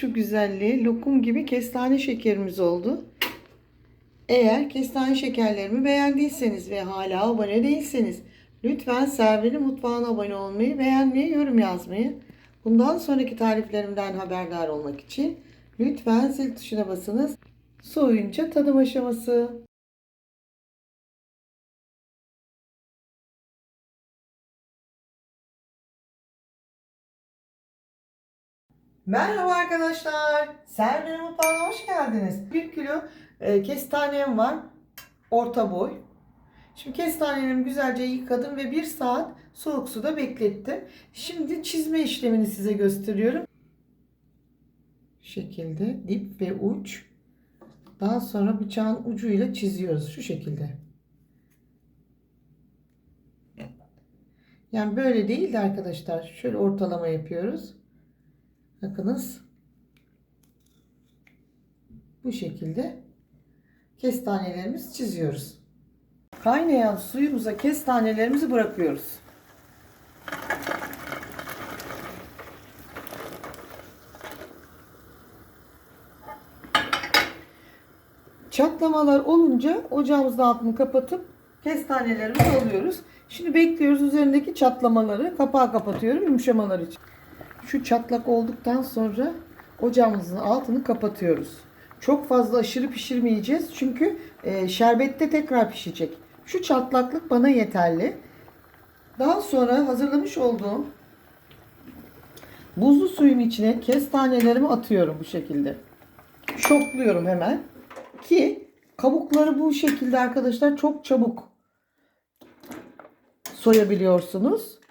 Şu güzelliği lokum gibi kestane şekerimiz oldu. Eğer kestane şekerlerimi beğendiyseniz ve hala abone değilseniz lütfen Server'in mutfağına abone olmayı, beğenmeyi, yorum yazmayı. Bundan sonraki tariflerimden haberdar olmak için lütfen zil tuşuna basınız. Soğuyunca tadım aşaması. Merhaba arkadaşlar. Server'in mutfağına hoş geldiniz. 1 kilo kestanem var. Orta boy. Şimdi kestanelerimi güzelce yıkadım ve 1 saat soğuk suda beklettim. Şimdi çizme işlemini size gösteriyorum. Şu şekilde dip ve uç. Daha sonra bıçağın ucuyla çiziyoruz şu şekilde. Yani böyle değil de arkadaşlar şöyle ortalama yapıyoruz. Bakınız. Bu şekilde kestanelerimizi çiziyoruz. Kaynayan suyumuza kestanelerimizi bırakıyoruz. Çatlamalar olunca ocağımızın altını kapatıp kestanelerimizi alıyoruz. Şimdi bekliyoruz üzerindeki çatlamaları. Kapağı kapatıyorum yumuşamalar için. Şu çatlak olduktan sonra ocağımızın altını kapatıyoruz. Çok fazla aşırı pişirmeyeceğiz. Çünkü şerbette tekrar pişecek. Şu çatlaklık bana yeterli. Daha sonra hazırlamış olduğum buzlu suyun içine kestanelerimi atıyorum bu şekilde. Şokluyorum hemen. Ki kabukları bu şekilde arkadaşlar çok çabuk soyabiliyorsunuz.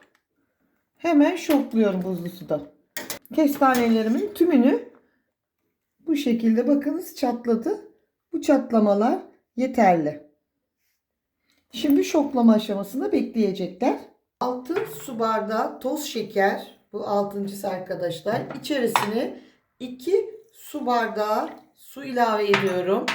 Hemen şokluyorum buzlu suda. Kestanelerimin tümünü bu şekilde bakınız çatladı. Bu çatlamalar yeterli. Şimdi şoklama aşamasında bekleyecekler. 6 su bardağı toz şeker. Bu altıncısı arkadaşlar. İçerisine 2 su bardağı su ilave ediyorum.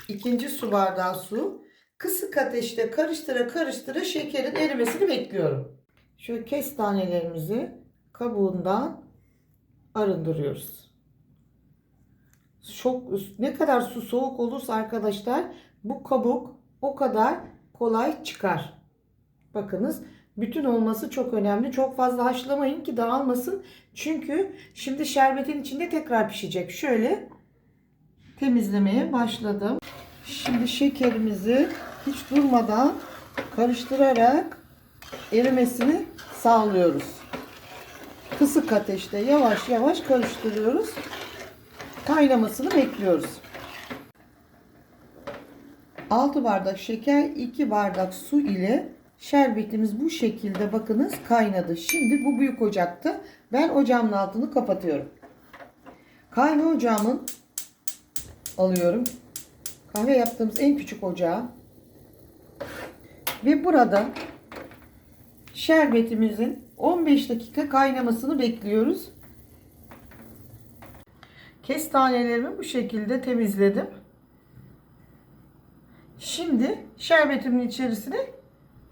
İkinci su bardağı su. Kısık ateşte karıştıra karıştıra şekerin erimesini bekliyorum. Şöyle kestanelerimizi kabuğundan arındırıyoruz. Ne kadar su soğuk olursa arkadaşlar bu kabuk o kadar kolay çıkar. Bakınız bütün olması çok önemli. Çok fazla haşlamayın ki dağılmasın. Çünkü şimdi şerbetin içinde tekrar pişecek. Şöyle temizlemeye başladım. Şimdi şekerimizi hiç durmadan karıştırarak erimesini sağlıyoruz. Kısık ateşte yavaş yavaş karıştırıyoruz. Kaynamasını bekliyoruz. 6 bardak şeker, 2 bardak su ile şerbetimiz bu şekilde bakınız kaynadı. Şimdi bu büyük ocakta ben ocağımın altını kapatıyorum. Kahve ocağımın alıyorum. Kahve yaptığımız en küçük ocağı. Ve burada şerbetimizin 15 dakika kaynamasını bekliyoruz. Kestanelerimi bu şekilde temizledim. Şimdi şerbetimin içerisine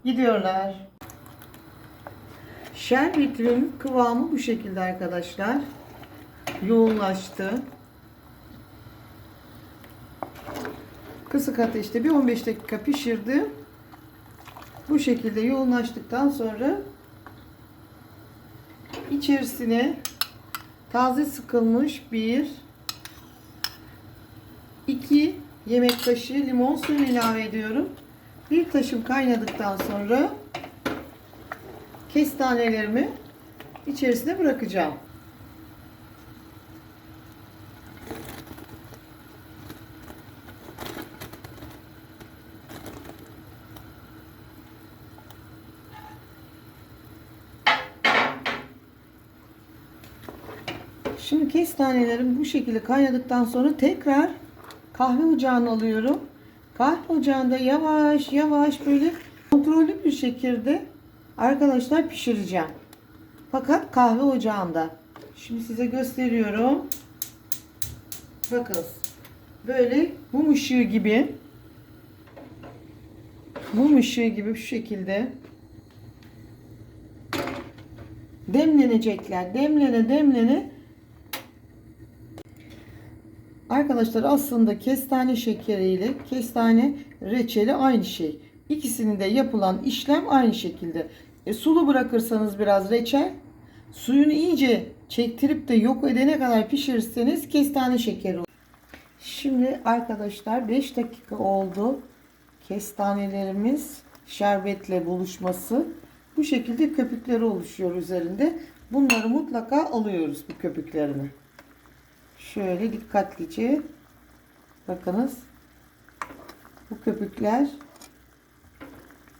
gidiyorlar. Şerbetimin kıvamı bu şekilde arkadaşlar. Yoğunlaştı. Kısık ateşte bir 15 dakika pişirdim. Bu şekilde yoğunlaştıktan sonra içerisine taze sıkılmış 2 yemek kaşığı limon suyu ilave ediyorum. Bir taşım kaynadıktan sonra kestanelerimi içerisine bırakacağım. Şimdi kestanelerim bu şekilde kaynadıktan sonra tekrar kahve ocağına alıyorum. Kahve ocağında yavaş yavaş böyle kontrollü bir şekilde arkadaşlar pişireceğim. Fakat kahve ocağında. Şimdi size gösteriyorum. Bakın. Böyle mum ışığı gibi. Mum ışığı gibi şu şekilde demlenecekler. Demlene demlene. Arkadaşlar aslında kestane şekeri ile kestane reçeli aynı şey. İkisinin de yapılan işlem aynı şekilde. Sulu bırakırsanız biraz reçel, suyunu iyice çektirip de yok edene kadar pişirirseniz kestane şekeri olur. Şimdi arkadaşlar 5 dakika oldu. Kestanelerimiz şerbetle buluşması. Bu şekilde köpükleri oluşuyor üzerinde. Bunları mutlaka alıyoruz, bu köpüklerini. Şöyle dikkatlice bakınız. Bu köpükler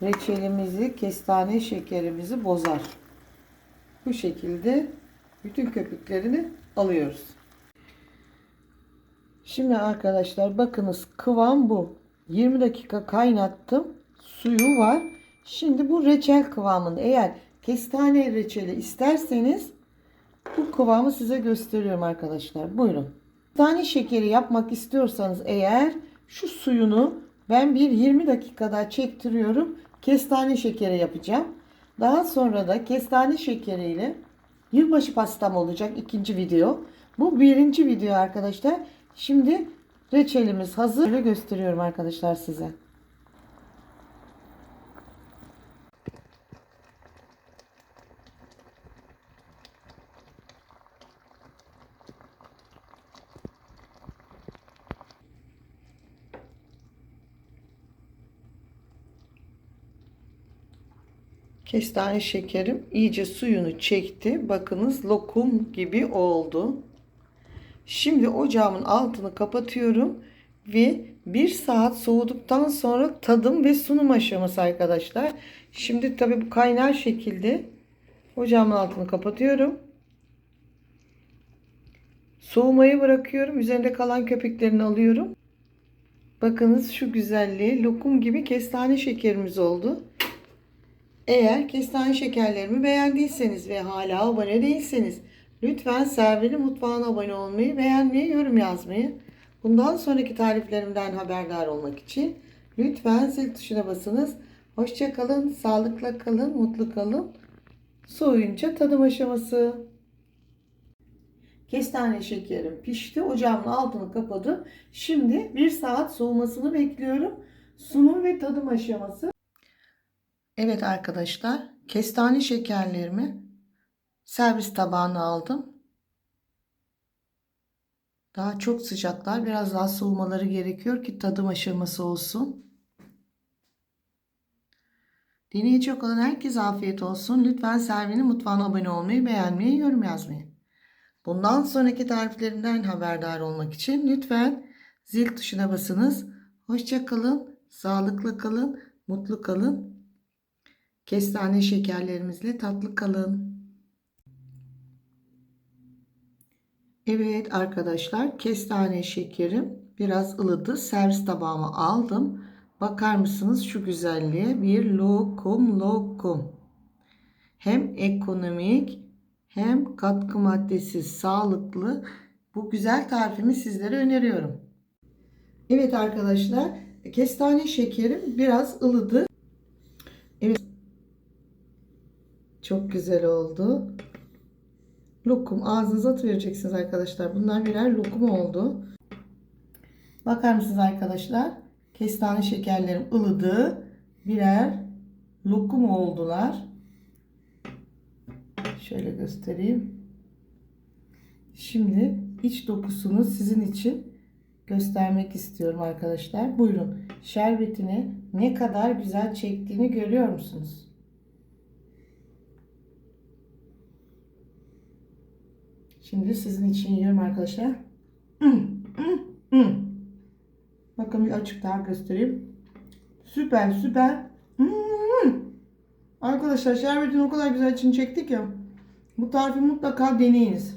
reçelimizi, kestane şekerimizi bozar. Bu şekilde bütün köpüklerini alıyoruz. Şimdi arkadaşlar bakınız, kıvam bu. 20 dakika kaynattım. Suyu var. Şimdi bu reçel kıvamında. Eğer kestane reçeli isterseniz bu kıvamı size gösteriyorum arkadaşlar. Buyurun. Kestane şekeri yapmak istiyorsanız eğer şu suyunu ben bir 20 dakika daha çektiriyorum. Kestane şekeri yapacağım. Daha sonra da kestane şekeriyle yılbaşı pastam olacak, ikinci video. Bu birinci video arkadaşlar. Şimdi reçelimiz hazır. Böyle gösteriyorum arkadaşlar size. Kestane şekerim iyice suyunu çekti. Bakınız lokum gibi oldu. Şimdi ocağımın altını kapatıyorum ve 1 saat soğuduktan sonra tadım ve sunum aşaması arkadaşlar. Şimdi tabi bu kaynar şekilde ocağımın altını kapatıyorum. Soğumayı bırakıyorum. Üzerinde kalan köpüklerini alıyorum. Bakınız şu güzelliği, lokum gibi kestane şekerimiz oldu. Eğer kestane şekerlerimi beğendiyseniz ve hala abone değilseniz lütfen Server'in mutfağına abone olmayı, beğenmeyi, yorum yazmayı. Bundan sonraki tariflerimden haberdar olmak için lütfen zil tuşuna basınız. Hoşça kalın, sağlıkla kalın, mutlu kalın. Soğuyunca tadım aşaması. Kestane şekerim pişti. Ocağımın altını kapadım. Şimdi 1 saat soğumasını bekliyorum. Sunum ve tadım aşaması. Evet arkadaşlar, kestane şekerlerimi servis tabağına aldım. Daha çok sıcaklar, biraz daha soğumaları gerekiyor ki tadım aşaması olsun. Deneyecek olan herkese afiyet olsun. Lütfen Servin'in mutfağına abone olmayı, beğenmeyi, yorum yazmayı. Bundan sonraki tariflerimden haberdar olmak için lütfen zil tuşuna basınız. Hoşça kalın, sağlıklı kalın, mutlu kalın. Kestane şekerlerimizle tatlı kalın. Evet arkadaşlar, kestane şekerim biraz ılıdı. Servis tabağıma aldım. Bakar mısınız şu güzelliğe? Bir lokum lokum. Hem ekonomik hem katkı maddesiz, sağlıklı. Bu güzel tarifimi sizlere öneriyorum. Evet arkadaşlar, kestane şekerim biraz ılıdı. Evet, çok güzel oldu. Lokum ağzınıza atıvereceksiniz arkadaşlar. Bunlar birer lokum oldu. Bakar mısınız arkadaşlar? Kestane şekerlerim ılıdı. Birer lokum oldular. Şöyle göstereyim. Şimdi iç dokusunu sizin için göstermek istiyorum arkadaşlar. Buyurun. Şerbetini ne kadar güzel çektiğini görüyor musunuz? Şimdi sizin için yiyorum arkadaşlar. Bakın bir açık daha göstereyim. Süper süper. Arkadaşlar şerbetini o kadar güzel için çektik ya. Bu tarifi mutlaka deneyiniz.